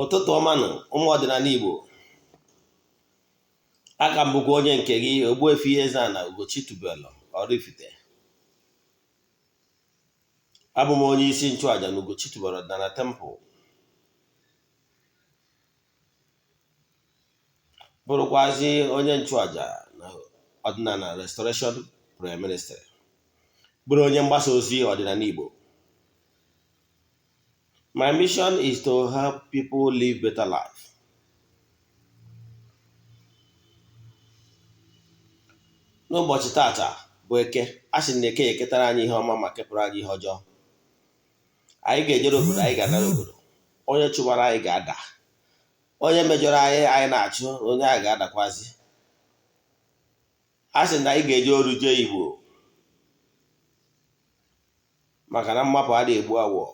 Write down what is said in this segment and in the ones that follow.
Ụtụtụ ọmanụ ụmụ ọdịnala Igbo, aka m bụkwa onye nke gị Ogbuefi EZE-ANA Ugochi tubelu oraifite. Abụ m onye isi nchụaja na Ugochi tubelu ọdịnala temple, bụrụkwazi onye nchụaja na ọdịnala restoration prayer ministry, bụrụ onye mgbasa ozi ọdịnala Igbo. My mission is to help people live better life. N'ụbọchị tata bụ Eke, a sị na Eke eketara anyị ihe ọma ma kepụrụ anyị ihe ọjọọ. Anyị ga-ejere obodo, anyị ga-agara obodo. Onye chụbara anyị ga-ada, onye mejọrọ anyị na-achụ, onye anyị ga-adakwazi. A sị na anyị ga-eje oru jee Igbo, maka na mmapụ adịghị egbu awọ.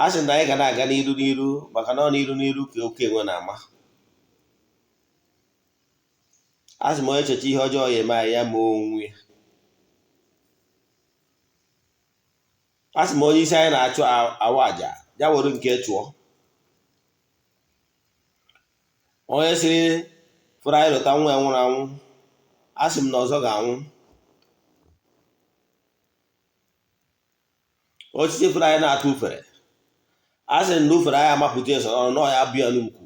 A sị na anyị ga na-aga n'iru n'iru, maka na ọ n'iru ka oke enwe na-ama. A sị m onye echecha ihe ọjọọ ya eme anyị ya ma onwe ya. A sị m onye isi anyị na-achụ awa aja ya were nke chụọ. Onye siri fụrụ anyị lụta nwa ya nwụrụ anwụ, a sị m na ọzọ ga-anwụ. Osisi fụrụ anyị na-atụ ufere, a sị na ufere anyị amapụta eso ọrụ na ọya bịa n'ukwu.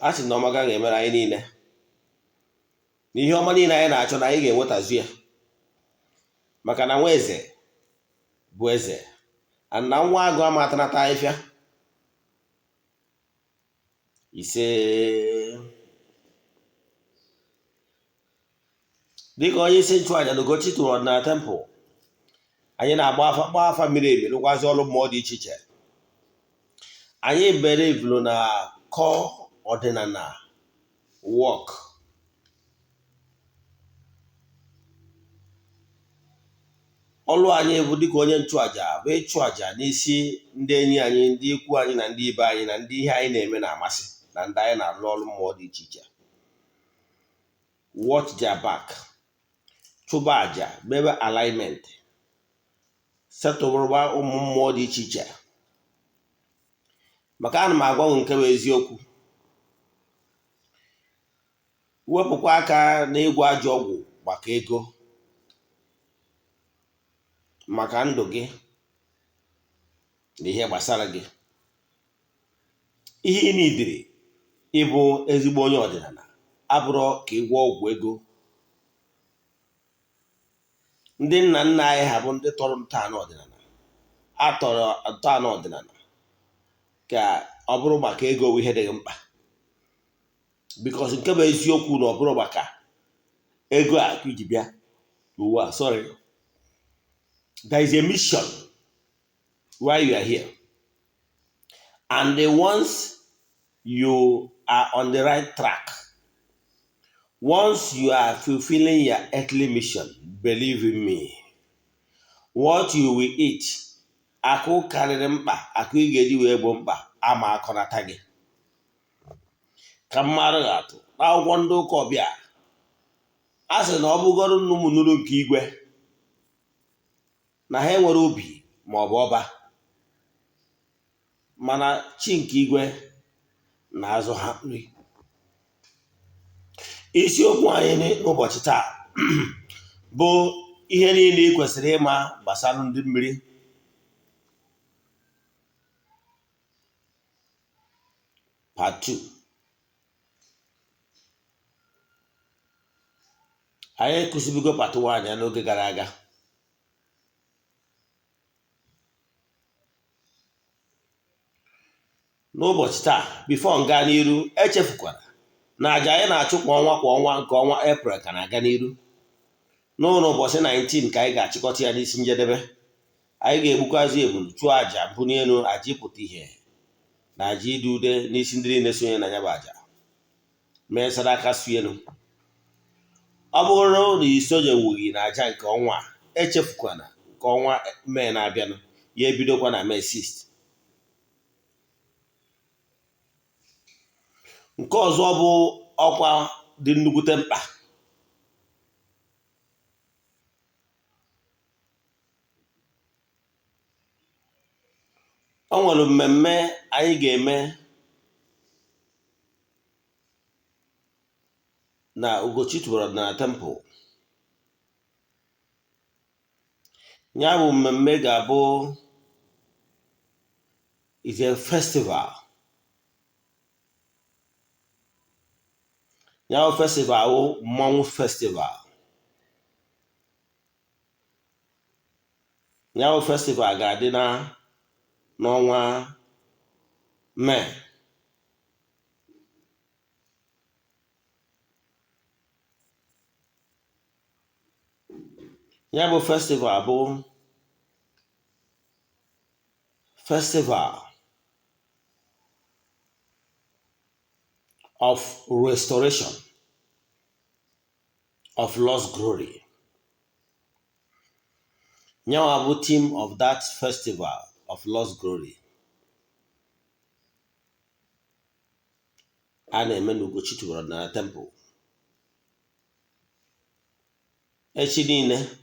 A sị na ọmaga ga-emere anyị niile, na ihe ọma niile anyị na-achọ na anyị ga-enwetazu ya, maka na nwa eze bụ eze, na nwa agụ amatanata ahịfịa. Ise dịka onye isi nchụaja na Ugochi tụrụ ọdịnala temple, anyị na-agba afa mmiri emi, rụkwazi ọrụ mmụọ dị iche iche. Anyị believe na core ọdịnala work. Ọlụ anyị bụ dịka onye nchụaja bụ ịchụ aja n'isi ndị enyi anyị, ndị ikwu anyị na ndị ibe anyị, na ndị ihe anyị na-eme na-amasị, na ndị anyị na-alụ ọrụ mmụọ dị iche iche. Watch their back, chụba aja, mebe alignment, setụrụba ụmụ mmụọ dị iche iche. Maka ana m agwa nke bụ eziokwu, wepụkwa aka na ịgwọ ajọ ọgwụ maka ego, maka ndụ gị na ihe gbasara gị. Ihe ị nidiri ịbụ ezigbo onye ọdịnala abụrụ ka ịgwọ ọgwụ ego. Ndị nna nna anyị ha bụ ndị tọrọ ntọala ọdịnala, atọrọ ntọala ọdịnala ka ọ bụrụ maka ego bụ ihe dịghị mkpa. Because nke bụ eziokwu na ọ bụrụ maka ego a ka iji bịa n'ụwa. Sorry, there is a mission why you are here, and once you are on the right track, once you are fulfilling your earthly mission, believe in me, what you will eat, akụ karịrị mkpa, akụ ị ga-eji wee bụ mkpa, ama akọnata gị. Ka mmadụ ga-atụ n'akwụkwọ ndị ụka ọbịa, a sị na ọ bụgoro nnụnụ nụrụ nke igwe na ha enwere obi ma ọ bụ ọba, mana chi nke igwe na-azụ ha nri. Isiokwu anyị n'ụbọchị taa bụ ihe niile ị kwesịrị ịma gbasara ndị mmiri. Part 2. Anyị kụzibigo part 1 ya n'oge gara aga. N'ụbọchị taa, bifo nga n'iru, echefukwara na aja anyị na-achụ kwa ọnwa nke ọnwa April ka na-aga n'iru. N'ụlọ ụbọchị 19 ka anyị ga-achịkọta ya n'isi njedebe. Anyị ga-egbukwazi ebulu, chụọ aja mbuni elu, aja ịpụta ihe na aja ịdị ude n'isi ndị niile sonye na ya bụ aja, mee sadaka su elu. Ọ bụrụ na isonyenwughị na aja nke ọnwa, echefukwana nke ọnwa Mee na-abịanụ, ya ebidokwa na Mee 6. Nke ọzọ bụ ọkwa dị nnukwute mkpa O nwere mmemme anyị ga-eme na Ugochi tubelu na temple. Ya bụ mmemme ga-abụ is a festival. Ya bụ festival bụ mmọnwụ festival. Ya bụ festival ga-adị n'ọnwa Mee. Ya bụ festival bụ festival of restoration of lost glory. Nyawa bụ theme of that festival of lost glory. A na-eme n'Ugochi tubelu na temple. Echi niile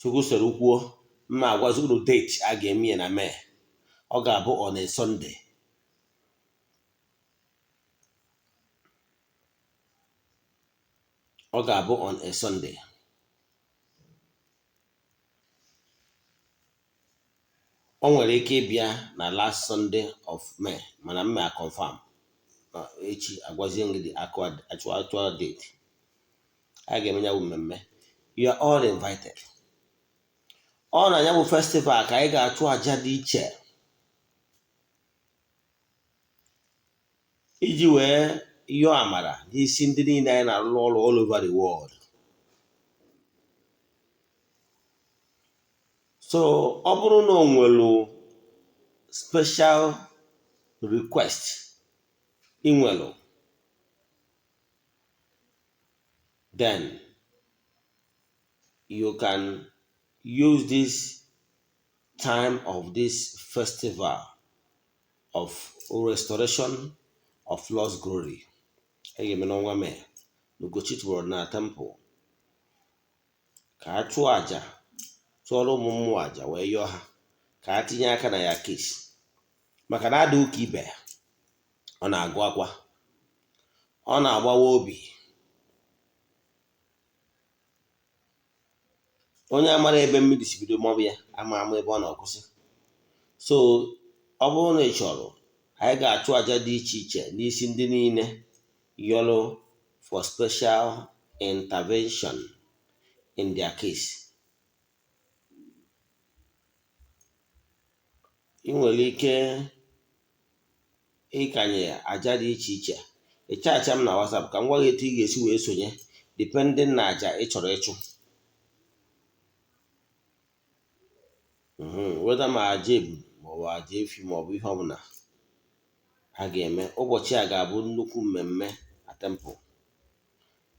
Chukwu soro kwuo mma agwazi unu date a ga-eme ya na Mee. Ọ ga-abụ on a Sunday. Ọ ga-abụ on a Sunday. O nwere ike ịbịa na last Sunday of May, mana mma confirm echi agwazie ngị the actual date a ga-eme ya bụ mmemme. You are all invited. Ọ na ya bụ festival ka anyị ga-achụ aja dị iche iji wee yọọ amara n'isi ndị niile anyị na-arụ ọrụ all over the world. So ọ bụrụ na o nwere special request ị nwere, then you can use this time of this festival of restoration of lost glory. A ga-eme n'ọnwa Mee n'Ugochi tubelu na temple ka a chụọ aja, tụọrọ ụmụ mmụọ aja wee yọọ ha ka a tinye aka na ya kesi maka na adị ụka ibe ya. Ọ na-agụ akwa, ọ na-agbawa obi. Onye amara ebe mmiri si bido maọbụ ya ama ebe ọ na-akwụsị. So ọ bụrụ na ị chọrọ, anyị ga-achụ aja dị iche iche n'isi ndị niile yọrọ for special intervention in their case. Ị nwere ike ịkanye aja dị iche iche. Ịchacha m na WhatsApp ka m gwa gị etu ị ga-esi wee sonye depending na aja ị chọrọ ịchụ. Weda ma aja ebu maọbụ aja efi maọbụ ihe ọbụla ha ga-eme. Ụbọchị a ga-abụ nnukwu mmemme na temple.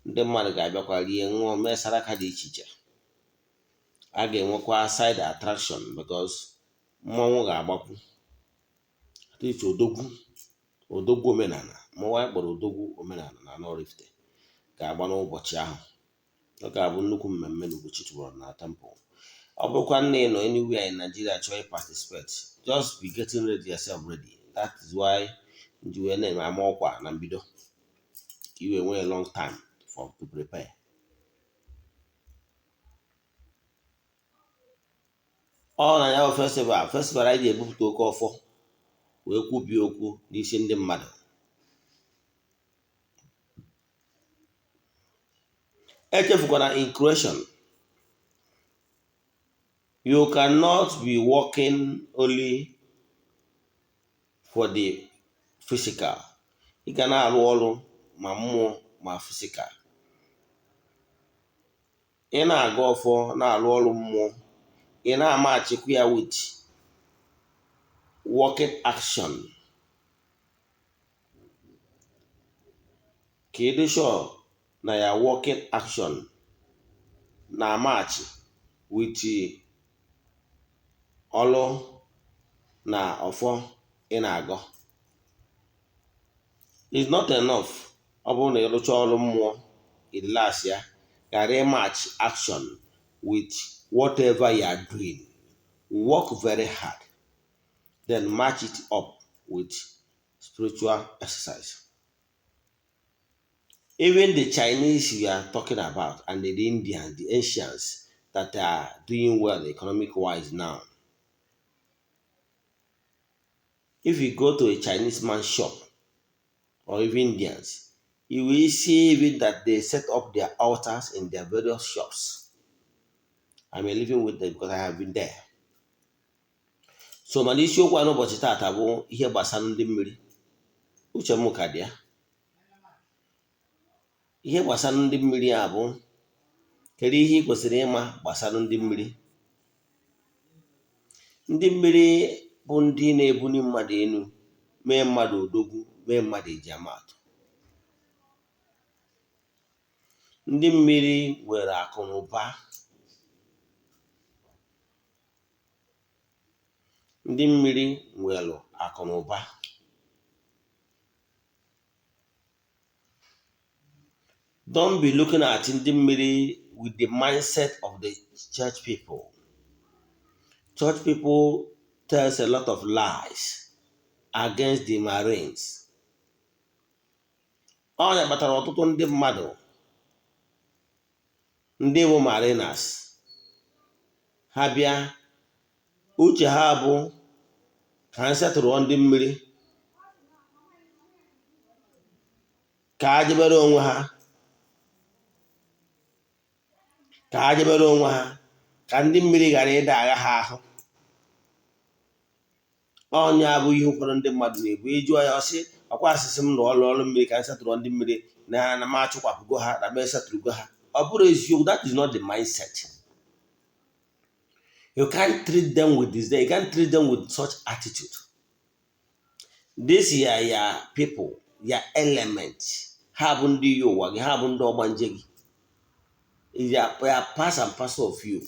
Ndị mmadụ ga-abịakwa rie, ṅụọ, mee saraka dị iche iche. A ga-enwekwa side attraction because mmọnwụ ga-agbakwu. Atịtụ odogwu omenala, mmọnwụ anyị kpọrọ odogwu omenala na oraifite ga-agba n'ụbọchị ahụ. Ọ ga-abụ nnukwu mmemme n'Ugochi tubelu na temple. Ọ bụrụkwa nna ị nọ anywhere in Nigeria chọọ ị participate, just be getting ready yourself ready. That is why nji wee na-eme ama ọkwa na mbido ka i wee nwee long time to prepare. Ọ na ya bụ festival anyị ga-ebupụta oke ọfọ wee kwubie okwu n'isi ndị mmadụ. Echefukwana in creation, you cannot be working only for the physical. Ị ga na-arụ ọrụ ma mmụọ ma physical. Ị na-aga ọfọ na-arụ ọrụ mmụọ, ị na-ama achịkwa ya with working action. Ka ị dị sure na ya working action na match with ọrụ na ọfọ ị na-agọ. It's not enough ọ bụrụ na ịrụcha ọrụ mmụọ relax ya, ghara match action with whatever you are doing, work very hard, then match it up with spiritual exercise. Even the Chinese we are talking about and the Indians, the Asians that are doing well economic wise now. If you go to a Chinese man's shop or even Indians, you will see even that they set up their altars in their various shops. I'm living with them because I have been there. So mana isiokwu a n'ụbọchị taata bụ ihe gbasara ndị mmiri. Uche m ka dị ya. Ihe gbasara ndị mmiri a bụ kedu ihe ị kwesịrị ịma gbasara ndị mmiri. Ndị mmiri bụ ndị na-ebuli mmadụ elu, mee mmadụ odogwu, mee mmadụ ejiamaatụ. Ndị mmiri nwere akụ na ụba. Ndị mmiri nwere akụ na ụba. Don't be looking at ndị mmiri with the mindset of the church people. Church people tells a lot of lies against the Marines. Ọ na-akpatara ọtụtụ ndị mmadụ ndị bụ Mariners ha bịa uche ha bụ ka ha setụrụ ndị mmiri ka ha jebere onwe ha ka ndị mmiri ghara ịda agha ha ahụ. Onye abụ ihe ụfọdụ ndị mmadụ na-ebu ịjụọ ya ọsị ọkwa asịsị m na ọrụ mmiri ka ha setụrụ ndị mmiri na m achụkwapụgo ha na m esetụrụgo ha. Ọ bụrụ eziokwu, that is not the mindset. You can't treat them with this. You can't treat them with such attitude. This are your people, your element. Ha bụ ndị yi ụwa gị, ha bụ ndị ọgbanje gị. They are part and parcel of you.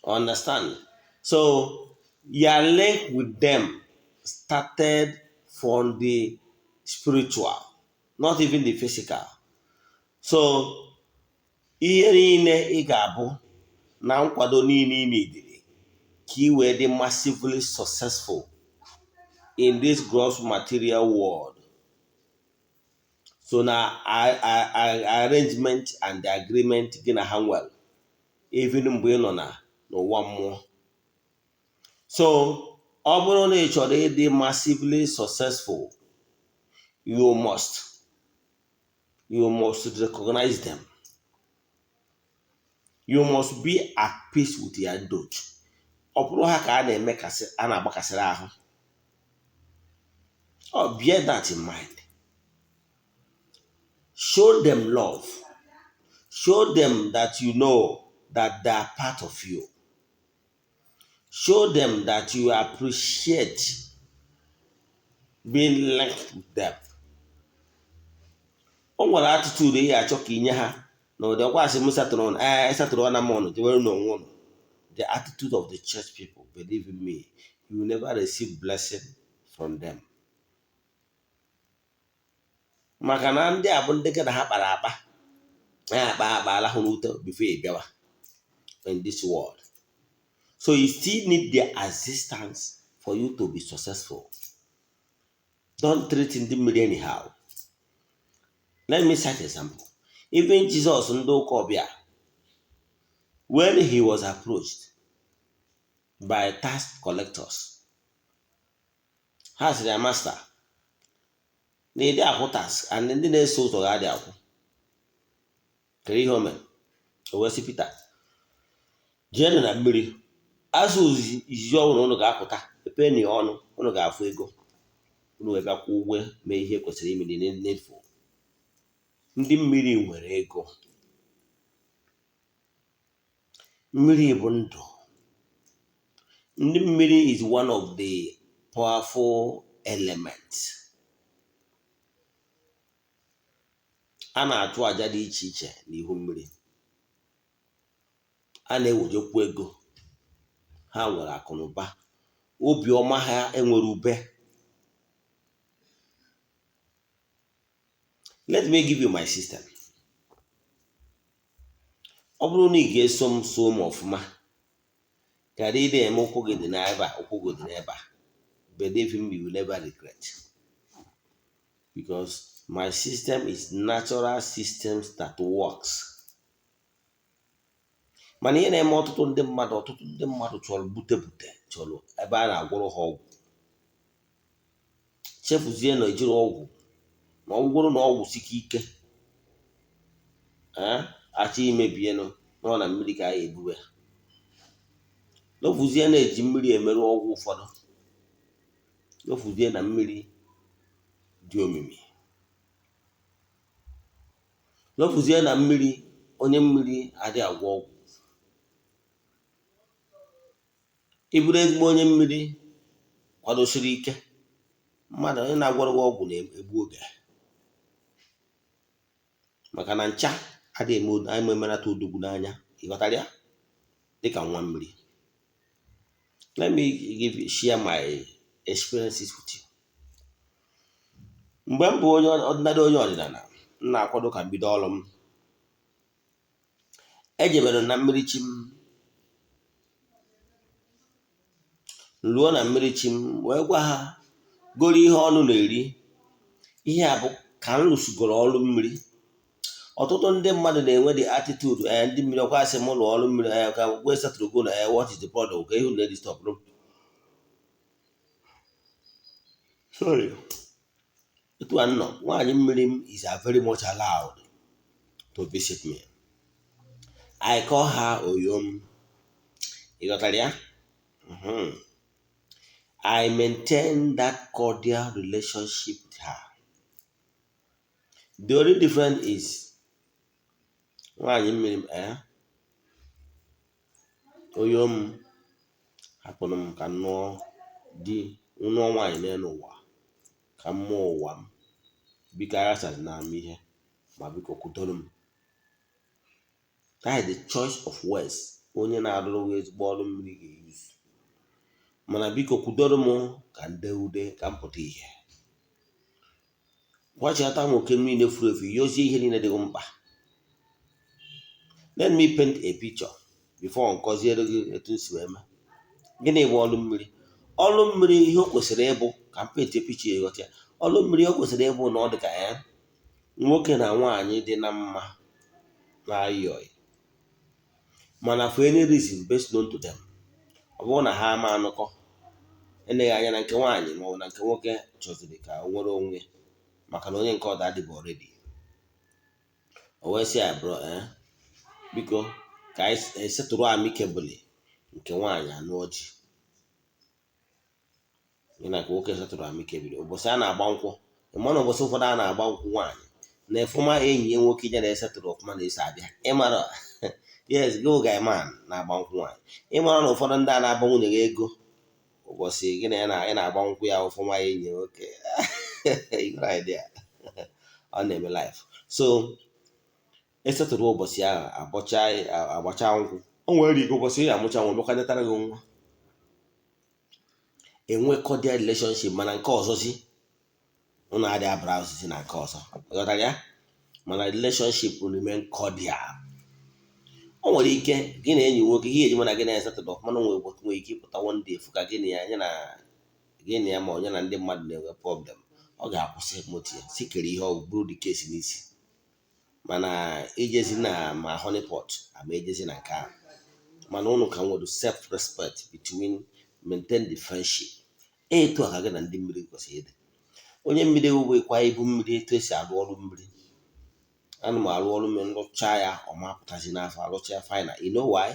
Understand? So your link with them started from the spiritual, not even the physical. So ihe niile ị ga-abụ na nkwado niile ị na-edere ka ị wee dị massively successful in this gross material world. So na arrangement and the agreement gị na ha nwere even mgbe ị nọ n'ụwa mmụọ. So ọ bụrụ na ị chọrọ ịdị massively successful, you must recognize them. You must be at peace with your doge. Ọ bụrụ ha ka a na-agbakasịrị ahụ. Oh, bear that in mind. Show them love. Show them that you know that they are part of you. Show them that you appreciate being linked with them. O nwere attitude ị achọ ka inye ha na ụdị ọkwasị m satụrụ na mọnụ jewere n'onwe ụnụ. The attitude of the church people, believe in me, you will never receive blessing from them. Maka na ndị a bụ ndị gị na ha kpara akpa alahụ n'ute before ị bịawa in this world. So you still need their assistance for you to be successful. Don't treat ndị mmiri anyhow. Let me cite an example. Even Jesus ndị ụka ọbịa, when he was approached by tax collectors, ha sịrị ya, Master, na ịdị akwụ tax and ndị na-eso ụzọ ga adị akwụ. Kere ihe o mere? O wee sị Pita, jeenụ na mmiri, azụ izizi ọhụrụ unu ga-apụta, epeni ọnụ, unu ga-afụ ego, unu wee bịa kwụ ụgwọ mee ihe kwesịrị imeri n'efu. Ndị mmiri nwere ego. Mmiri bụ ndụ. Ndị mmiri is one of the powerful elements. A na-achụ aja dị iche iche n'ihu mmiri. A na-ewejekwu ego. Ha nwere akụ na ụba. Obiọma ha enwere ube. Let me give you my system. Ọ bụrụ na ị ga-eso m ọfụma, Ghara ị na-eme ụkwụ gị dị n'ebe a, ụkwụ gị dị n'ebe a. Believe me, you will never regret. Because my system is natural systems that works. Mana ihe na-eme ọtụtụ ndị mmadụ chọrọ bute chọrọ ebe a na-agwọrọ ha ọgwụ. Chefuzie na ejiri ọgwụ na ọgwụgwụrụ na ọgwụ sike ike achọ imebienụ nọ na mmiri ka a ebube. Lofuzie na-eji mmiri emerụ ọgwụ ụfọdụ. Lofuzie na mmiri dị omimi. Lofuzie na mmiri onye mmiri adị agwọ ọgwụ. Iburu ezigbo onye mmiri kwadosiri ike, mmadụ onye na-agwọrọ ọgwụ na-egbu oge. Maka na ncha adịghị emenata odogwu n'anya, ịghọtara ya, dịka nwa mmiri. Let me share my experiences with you. Mgbe m bụ onye ọdịnala, m na-akwado ka mbido ọrụ m. Ejebere na mmiri chi m, ruo na mmiri chi m wee gwa ha goro ihe ọnụ na-eri. Ihe a bụ ka m lụsugoro ọrụ mmiri. Ọtụtụ ndị mmadụ na-enwe the attitude ndị mmiri ọkwa asị m ụlọ ọrụ mmiri ka gwe setụrụ go na what is the product ka ihu na stop room. Sorry. Etu a nọ, nwaanyị mmiri m is very much allowed to visit me. I call her Oyom. You got that, yeah? I maintain that cordial relationship with her. The only difference is nwaanyị mmiri m Oyom hapụrụ m ka nnụọ di nnụọ nwaanyị n'elu ụwa ka mmụọ ụwa m. Biko aghasazị na m ihe ma biko kwudoro m. That is the choice of words onye na-arụrụ ezigbo ọrụ mmiri ga-eyuzu. Mana biko kwudoro m ka nde ude ka m pụta ihe. Gwachata m oke mmiri na-efuru efu, yozie ihe niile dịghị mkpa. Let me paint a picture before nkọziere gị etu nsi wee mee. Gịnị bụ ọrụ mmiri? Ọrụ mmiri ihe o kwesịrị ịbụ ka m paint a picture ịghọta ya. Ọrụ mmiri o kwesịrị ịbụ na ọ dị ka nwoke na nwaanyị dị na mma na-ayị ọyị. Mana for any reason best known to them, ọ bụrụ na ha ama anụkọ, eleghị anya na nke nwaanyị maọbụ na nke nwoke chọziri ka o nwere onwe maka na onye nke ọda adịbụ already. O wee sị ya bro, biko ka anyị setụrụ amicably nke nwaanyị anụ ọjị. Na ka nwoke setụrụ amicably. Ụbọchị a na-agba nkwụ, ịmana ụbọchị ụfọdụ a na-agba nkwụ nwaanyị na efụma enyi ya nwoke ije na-esetụrụ ọfụma na-eso abịa. Ịmara yes, go guy man na-agba nkwụ nwaanyị. Ịmara na ụfọdụ ndị a na-agba nwunye gị ego ụbọchị gị na ya na-agba nkwụ ya ọfụma enyi nwoke. Idea ọ na-eme life. So esetụrụ ụbọchị ahụ agbacha nkwụ. O nwere ike ụbọchị ya amụcha nwa mekọnetara gị nwa. Enwe cordial relationship, mana nke ọzọzi ụnụ adị abara osisi na nke ọzọ. Ghọtara ya? Mana relationship remain cordial. O nwere ike gị na enyi nwoke ihe eji mana gị na-esetụrụ ọfụma, nwere ike ịpụta one day fụ ka gị na ya ma onye na ndị mmadụ na-enwe problem. Ọ ga-akwụsị moti ya si kere ihe ọ bụrụ dị kesi n'isi. Mana ijezi na ma honeypot ama ejezi na nke ahụ. Mana ụnụ ka nwere self respect between maintain the friendship. Etu a ka gị na ndị mmiri kwesịrị ịdị. Onye mmiri ewekwa ibu mmiri etu esi arụ ọrụ mmiri. Ana m arụ ọrụ mmiri nrụcha ya ọma pụtazi n'afọ arụcha ya final. You know why?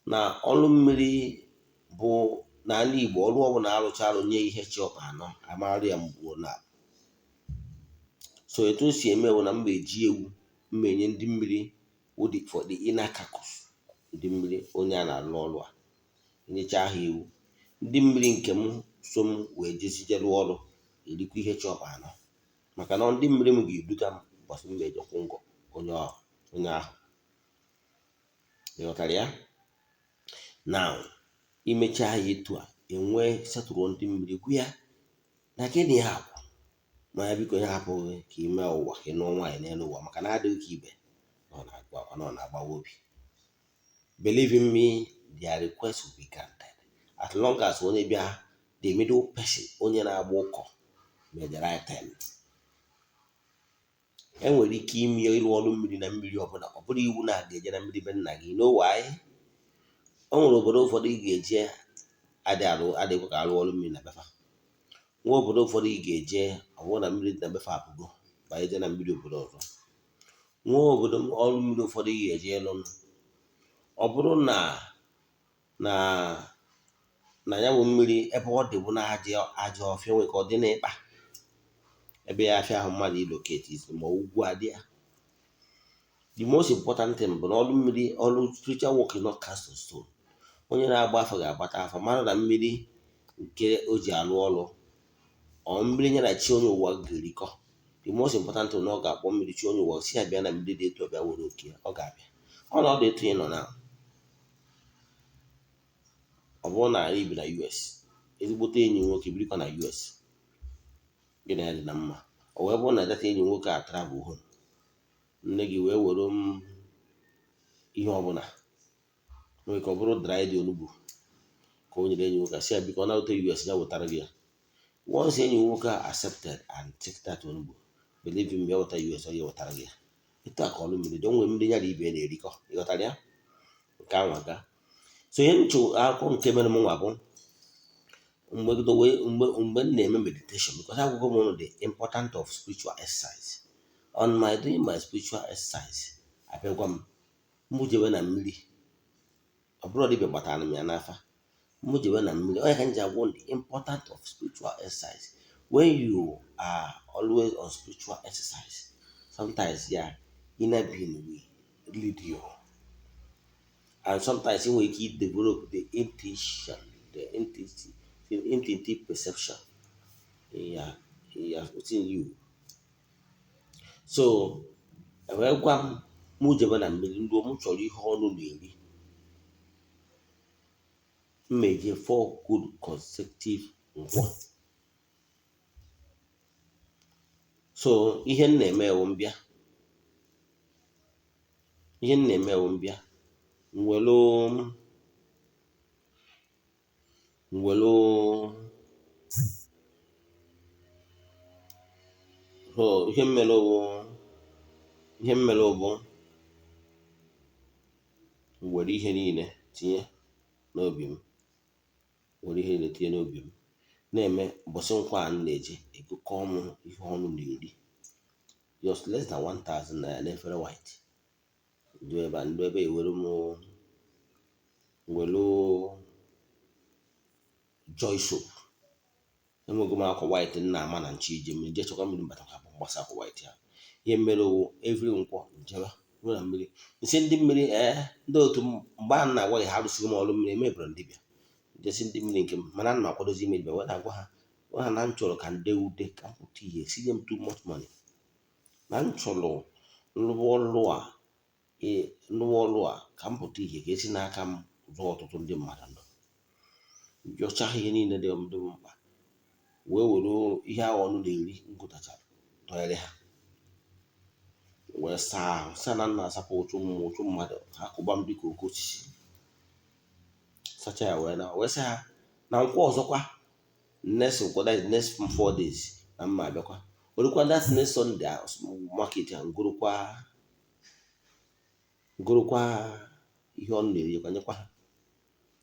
Na ọrụ mmiri bụ n'ala Igbo, ọrụ ọbụla arụcha arụ nye ihe chi ọkpa anọ amarụ ya mgbuo na. So etu si emewo na mba eji ewu mmenye ndị mmiri for the inner carcass. Ndị mmiri onye a na-arụ ọrụ a nyecha ha ewu. Ndị mmiri nke m so m wee jezijere ọrụ erikwa ihe chi ọkpa anọ. Maka na ndị mmiri m ga-eduga m ụbọchị m ejekwu ngọ onye ahụ. Ịghọtara ya? Now imecha ya etu a enwe setụrụ ndị mmiri kwu ya na gịnị ya bụ ma ya biko ya hapụghị ka ime ụwa ka ịnụ nwaanyị n'elu ụwa maka na adịghị ka ibe ọ na-agbawa obi. Believe in me, their request will be granted as long as onye bịa the middle person onye na-agba ụkọ may the right time. Enwere ike ime ịrụ ọrụ mmiri na mmiri ọbụla, ọ bụrụ iwu na aga eje na mmiri be nna gị. You know why? O nwere obodo ụfọdụ ị ga-eje adịghị ka arụ ọrụ mmiri na befa. Nwa obodo ụfọdụ ị ga-eje ọ bụrụ na mmiri dị na befa apụgo ma eje na mmiri obodo ọzọ. Nwa obodo ọrụ mmiri ụfọdụ ị ga-eje elu ọ bụrụ na ya bụ mmiri ebe ọ dị bụ na aja ọfịa nwe ka ọ dị n'ịkpa ebe ya afịa ahụ mmadụ iloketi isi ma ugwu adị ya. The most important thing bụ na ọrụ mmiri, ọrụ spiritual work is not cast on stone. Onye na-agba afọ ga-agbata afọ mara na mmiri nke o ji alụ ọrụ ọ mmiri nye na chi onye ụwa ga-erikọ. The most important thing na ọ ga-akpọ mmiri chi onye ụwa si ya bịa na mmiri dị etu ọbịa were oke ọ ga-abịa. Ọ na ọ dị etu ị nọ na ọ bụrụ na ibi na US, ezigbote enyi nwoke birikọ na US gị na ya dị na mma, ọ wee bụrụ na data enyi nwoke a travel home, nne gị wee were ihe ọbụla nwere ka ọ bụrụ dried onugbu ka o nyere enyi nwoke a si ya biko ọ na-ote US ya wetara gị ya. Once enyi nwoke a accepted and take that onugbu, believe him, ya weta US ọ ya wetara gị ya. Etu a ka ọrụ mmiri dị. O nwere mmiri ya na ibe na-erikọ, ịghọtara ya nke anwa ga. So ihe nchụ akwụkwọ nke mere m nwa bụ mgbe m na-eme meditation, because agwụgwọ m ụnụ the importance of spiritual exercise. On my doing my spiritual exercise, abịagwa m jewe na mmiri, ọ bụrụ dibịa gbatara m ya n'afa, m jewe na mmiri. Onye ka m ji agwụ the importance of spiritual exercise. When you are always on spiritual exercise, sometimes your inner being will lead you, and sometimes you will develop the intuition, the intuitive perception within you. So wee gwa m jebe na mmiri ndị m chọrọ ihe ọnụ na-eri, mmeje 4 good consecutive nkwọ. So ihe m na-eme ewu mbịa mwelu ihe mmele bụ were ihe niile tinye n'obi m, na-eme ụbọchị nkwa a na-eje ekụkọ m ihe ọnụ na-eri just less than 1,000 naira n'efere white. Ndụ ebe ewere m joy soap, enwego m akwa white nna ama na nchi ije mmiri je chọkwa mmiri mbata bụ mgbasa akwa white ya. Ihe mere owu every nkwọ njebe ruo na mmiri nsị ndị mmiri ndị otu mgbe a na-agwa gị ha arụsịghị m ọrụ mmiri emebere ndị bịa jesi ndị mmiri nke m, mana nna akwadozi ime bịa wee na-agwa ha na m chọrọ ka nde ude ka m pụta ihe sinye m too much money, na m chọrọ nrụwa ọrụ a ka m pụta ihe ka esi n'aka m zụọ ọtụtụ ndị mmadụ ndụ. Jọcha ihe niile dị mkpa wee were ihe ahụ ọnụ na-eri ngụtachara tọnyere ha wee saa ahụ sa na nna asapụ ụchụ mmadụ ha kụba m dịka oke osisi, sacha ya wee sị ha na nkwọ ọzọkwa next 4 days na mma abịakwa werukwa that next Sunday market ha ngorokwa ihe ọnụ na-eri kwa nyekwa ha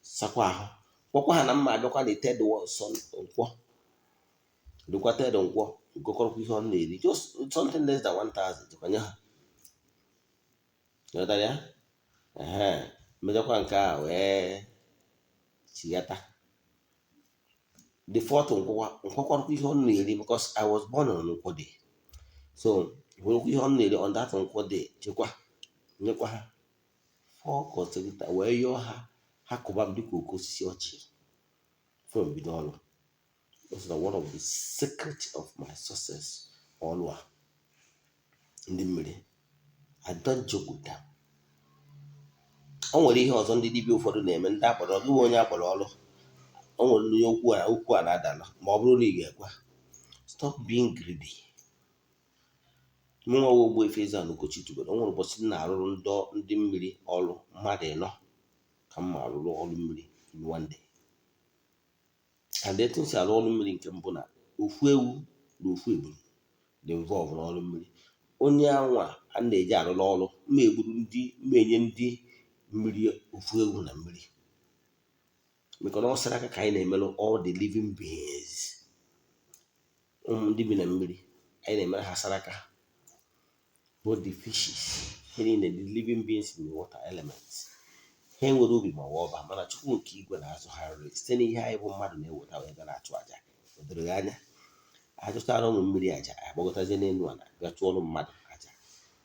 sakwa ahụ gwakwa ha na mma abịakwa na third nkwọ ngokọrọkwa ihe ọnụ na-eri just something less than 1,000 jikwanye ha. Ghọtara ya? Mmejakwa nke a wee chighata the fourth nkwọkọrọkwa ihe ọnụ na-eri because I was born on nkwọ day. So werekwa ihe ọnụ na-eri on that nkwọ day nyekwa ha 4 consecutive wee yọọ ha kụba m dịka oke osisi ọchị from bido ọrụ. That's one of the secrets of my success ọrụ a ndị mmiri. I don't joke with them. O nwere ihe ọzọ ndị dibịa ụfọdụ na-eme, ndị akpọrọ gị onye akpọrọ ọrụ, o nwere okwu a na-adala ma ọ bụrụ na ị ga-ekwe. Stop being greedy. Mụnwa Ogbuefi EZE-ANA Ugochi tubelu, o nwere ụbọchị m na-arụrụ ndị mmiri ọrụ mmadụ 4 ka mma arụrụ ọrụ mmiri in one day. And etu si arụ ọrụ mmiri nke mbụ na ofu ewu na ofu ebulu dị involve n'ọrụ mmiri. Onye anwa a na-eji arụrụ ọrụ enye ndị mmiri ofu ewu na mmiri, maka na ọ sara aka ka anyị na-emelụ all the living beings. Ndị bi na mmiri anyị na-emere ha sara aka, both the fishes, the living beings in the water elements. Ha enwere obi ma ọba, mana Chukwu nke igwe na-azụ ha nri site n'ihe anyị bụ mmadụ na-eweta wee bịa na-achụ aja. O doro gị anya, achụtara ụmụ mmiri aja, agbagotazie n'elu ala bịa chụọrụ mmadụ aja.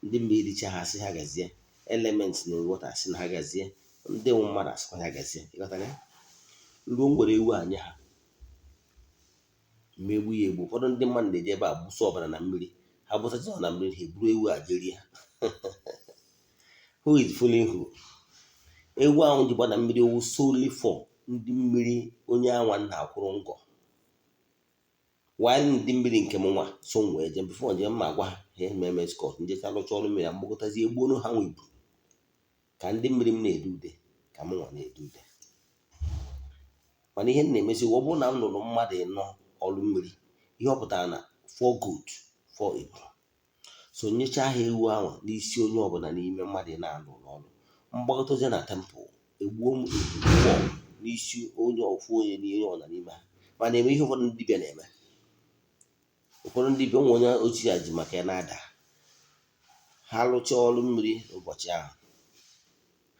Ndị mmiri richa ha sị ha gazie, elements na water sị na ha gazie, ndị nwe mmadụ asịkwa ha gazie. Ịghọtara ya? Ndị nwere ewu anya ha mmegbu ya egbu. Ụfọdụ ndị mmadụ na-eji ebe a gbuso ọbara na mmiri, ha bụtazi na mmiri ha eburu ewu a jerie ha. Who is fooling who? Ewu ahụ ji gbada mmiri owu solely for ndị mmiri onye anwa nna akwụrụ ngọ. While ndị mmiri nke m nwa so wee je before nje mma agwa ha eme escort njecha lụcha ọrụ mmiri mgbakọtazi egbuonu ha nwebu ka ndị mmiri m na-edu ude ka m nwa na-edu ude. Mana ihe na-emesi ọ bụrụ na m lụrụ mmadụ ịnọ ọrụ mmiri, ihe ọ pụtara na for good for evil. So nyecha ha ewu ahụ n'isi onye ọbụla n'ime mmadụ na-alụ ọrụ, mgbakọtazie na temple egbuo m n'isi onye ofu onye n'ihe ọ na n'ime ha. Mana eme ihe ụfọdụ ndị dibịa na-eme. Ụfọdụ ndị dibịa onwe onye ochie ya ji maka ya na-ada, ha lụcha ọrụ mmiri ụbọchị ahụ,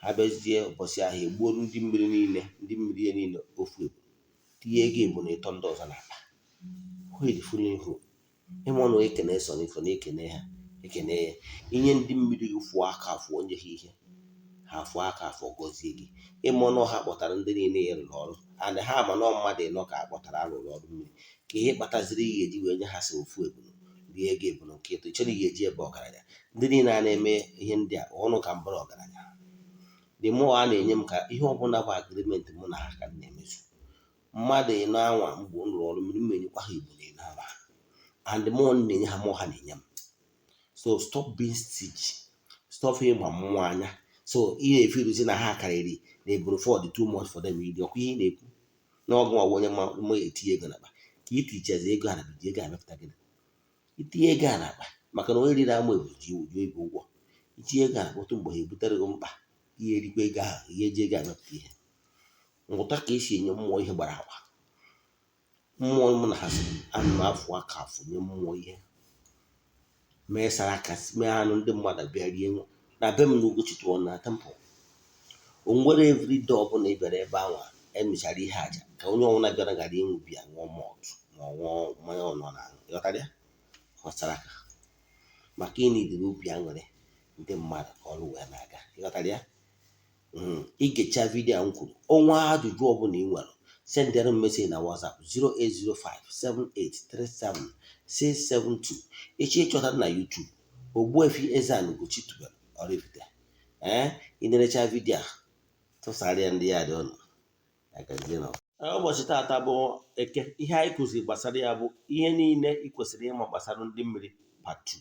ha bezie ụbọchị ahụ egbuo ndị mmiri niile ofu ebu, tinye ego ebu na ịtọ ndị ọzọ n'akpa. Who ịmụ na ekene so n'ifo na ekene ha ekene ya inye ndị mmiri ụfụ aka afụ onye ha ihe, ha afụ aka afọ gọzie gị. Ịmụ na ha kpọtara ndị niile ya rụrụ ọrụ, and ha ama na mmadụ ịnọ ka akpọtara arụrụ ọrụ mmiri, ka ihe kpataziri ihe eji wee nye ha si ofu ebunu rie ego ebunu nke ịtọ. Ịchọrọ ihe eji ebe ọgaranya. Ndị niile a na-eme ihe ndị a ọnụ ka mbara ọgaranya. The more a na-enye m ka ihe ọbụla bụ agreement mụ na ha ka m na-emezu. Mmadụ ịnọ anwa mgbe m rụrụ ọrụ mmiri m enyekwa ha ebunu ịnọ anwa, and more na-enye ha mmụọ ha na-enye m. So stop being stingy, stop ịgba mmụọ anya. So ị na-efiruzi na ha karịrị na eburu for the too much for them. Ịdị ọkwa ihe na-ekwu n'ọgụ ọgwụ onye ma etinye ego n'akpa ka itichazi ego a na bidi ego amepụta gị. Itinye ego a n'akpa maka na onye riri ama eburu ji uju ego ụgwọ. Itinye ego a na-akpọtụ mgbe ha ebutere gị mkpa ihe erikwa ego ahụ, ihe eji ego amepụta ihe. Ngwụta ka esi enye mmụọ ihe gbara agba. Mmụọ m na ha sịrị anụ afọ aka afọ nye mmụọ ihe mee sara aka mee anụ ndị mmadụ bịa rie na be m na Ugochi tụọ na temple. O nwere everyday ọbụla ị bịara ebe ahụ emechara ihe aja ka onye ọbụla bịara gara ịṅụ biya ṅụọ malt ma ọ ṅụọ mmanya ọnọ na ịghọtara ya ọsara aka maka ịnidiri obi aṅụrị ndị mmadụ ka ọrụ wee na-aga. Ịghọtara ya? Igecha vidiyo m kwuru ọnwa ajụjụ ọbụla ị nwere sendere m meseji na WhatsApp 08057837672. Echi ịchọtara na YouTube Ogbuefi EZE-ANA Ugochi tubelu oraifite. Ị na-erecha vidiyo a tụsara ndị ya dị ọnụ. Ụbọchị taata bụ Eke. Ihe anyị kụziri gbasara ya bụ ihe niile ị kwesịrị ịma gbasara ndị mmiri part 2.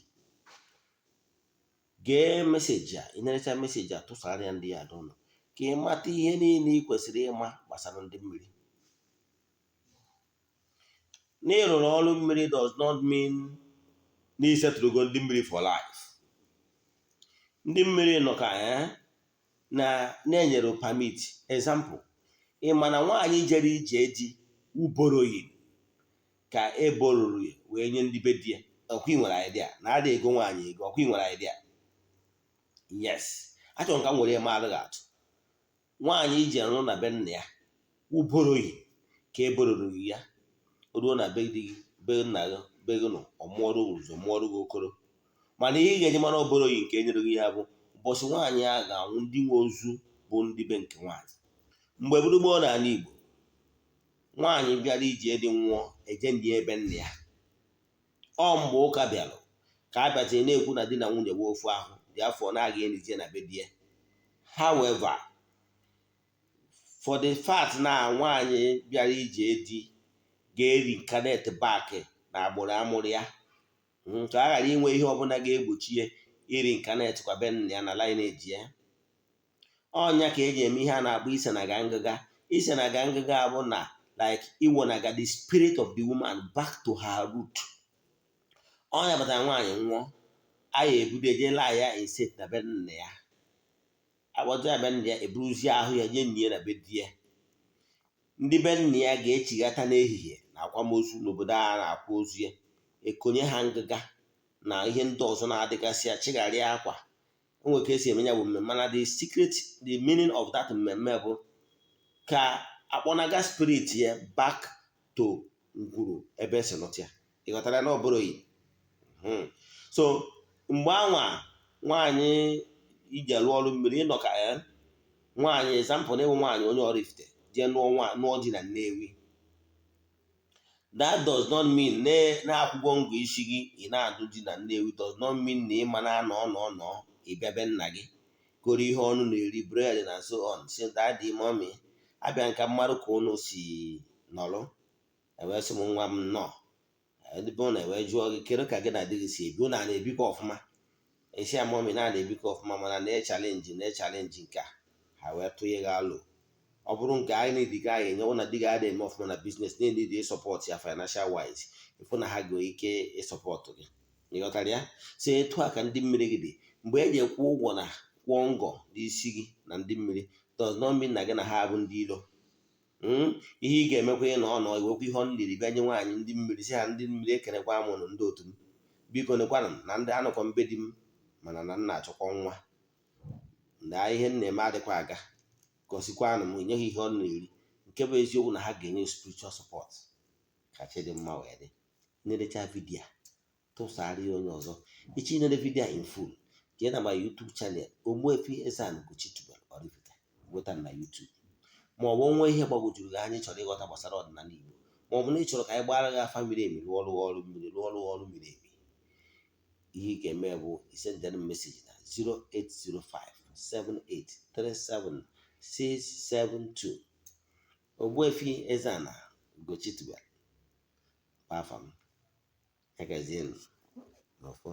Gee meseji a, ị na-erecha meseji a tụsara ya ndị ya dị ọnụ ka ị mata ihe niile ị kwesịrị ịma gbasara ndị mmiri. N'ịrụrụ ọrụ mmiri does not mean na isetụrụgo ndị mmiri for life. Ndị mmiri nọ ka na-enyere permit. Example, ị ma na nwaanyị jere ije di uboroyi ka eboruru wee nye ndị be di ya. Ọkwa ị nwere idea na ada ego nwaanyị ego. Ọkwa ị nwere idea? Yes. Achọrọ m ka m were eme adịghị atụ. Nwaanyị iji arụ na be nna ya uboroyi ka eboruru ya, o ruo na be di gị be nna gị be gị nọ ọmụọrụ ụzọ mụọrụ gị okoro. Mana ihe ị ga-eji mara oboroyi nke enyere gị ya bụ ụbọchị nwaanyị a ga-anwụ ndị nwe ozu bụ ndị be nke nwaanyị. Mgbe gburugburu n'ala Igbo, nwaanyị bịara ije dị nwụọ eje ndị ebe nna ya. Ọ mgbe ụka bịara ka a bịazi na-ekwu na di na nwunye bụ ofu ahụ dị afọ na-aga enije na be di ya. However, for the fact na nwaanyị bịara ije di ga-eri incarnate back na agbụrụ amụrụ ya, ka a ghara inwe ihe ọbụla ga-egbochi ya iri incarnate kwa be nna ya na lineage ya. ọnya ka eji eme ihe a na-akpọ ise na ga ngịga. Ise na ga ngịga bụ na like iwenaga the spirit of the woman back to her root. Ọnya batara nwaanyị nwụọ, anyị ebudo eje laa ya inset na be nna ya, akpọta ya be nna ya, eburuzie ahụ ya nye nne ya na be di ya. Ndị be nna ya ga-echighata n'ehihie na akwamozu n'obodo a na-akwa ozu ya, ekonye ha ngịga na ihe ndị ọzọ na-adịgasị ya, chigharịa akwa. O nwere ka esi eme ya bụ mmemme, mana the secret, the meaning of that mmemme bụ ka akpọnaga spirit ya back to ngwuru ebe esi nụta ya. Ịghọtara na ọ bụrụ yi. So mgbe anwa nwaanyị iji alụ ọrụ mmiri ịnọ ka ya nwaanyị example na ịwụ nwaanyị onye oraifite jee nụọ di na Nnewi, that does not mean na-akwụgwọ ngụ isi gị ị na-adụ di na Nnewi, does not mean na ị ma na-anọ ịbịa be nna gị koro ihe ọnụ na-eri bread na so on, si daddy mommy abịa nka mmadụ ka unu si nọrọ, ewee sị m nwa m nọ ebe ọ na-ewe jụọ gị kedu ka gị na di gị si ebi, ụnụ na-ebikọ ọfụma, esi ya mommy na-ebikọ ọfụma, mana na-echalenji nke a, ha wee tụnye gị alụ. Ọ bụrụ nke anyị na-edi gị anyị enye na di gị adịghị eme ọfụma na biznes, na-enedi ịsọpọt ya financial wise, ịfụ na ha ga ike ịsọpọtụ gị. Ịghọtara ya? So etu a ka ndị mmiri gị dị. Mgbe eji ekwu ụgwọ na kwụọ ngọ n'isi gị na ndị mmiri, does not mean na gị na ha bụ ndị iro. Ihe ị ga-emekwa ị nọ iwekwa ihe ọ liri bịa nye nwaanyị ndị mmiri, si ha ndị mmiri ekerekwa m ụnụ ndị otu m, biko nekwanụ na ndị anụkọ mbe di m, mana na nna achọkwa nwa, na ihe m na-eme adịkwa aga, gosikwanụ m nye ha ihe ọ na-eri. Nke bụ eziokwu na ha ga-enye spiritual support ka chi dị mma wee dị. Nerecha vidiyo tụsara ya onye ọzọ. Ichi nere vidiyo in full, jee na my YouTube channel Ogbuefi EZE-ANA Ugochi tubelu oraifite, weta na YouTube. Ma ọ bụ nwa ihe gbagwojuru gị anyị chọrọ ịghọta gbasara ọdịnala Igbo, ma ọ bụ na ị chọrọ ka anyị gbara gị afa miri emi rụọ ọrụ mmiri, ọrụ miri emi, ihe ị ga-eme bụ isendere m meseji na 08057837672. Ogbuefi EZE-ANA Ugochi tubelu afa m. Agazienụ n'ọfọ.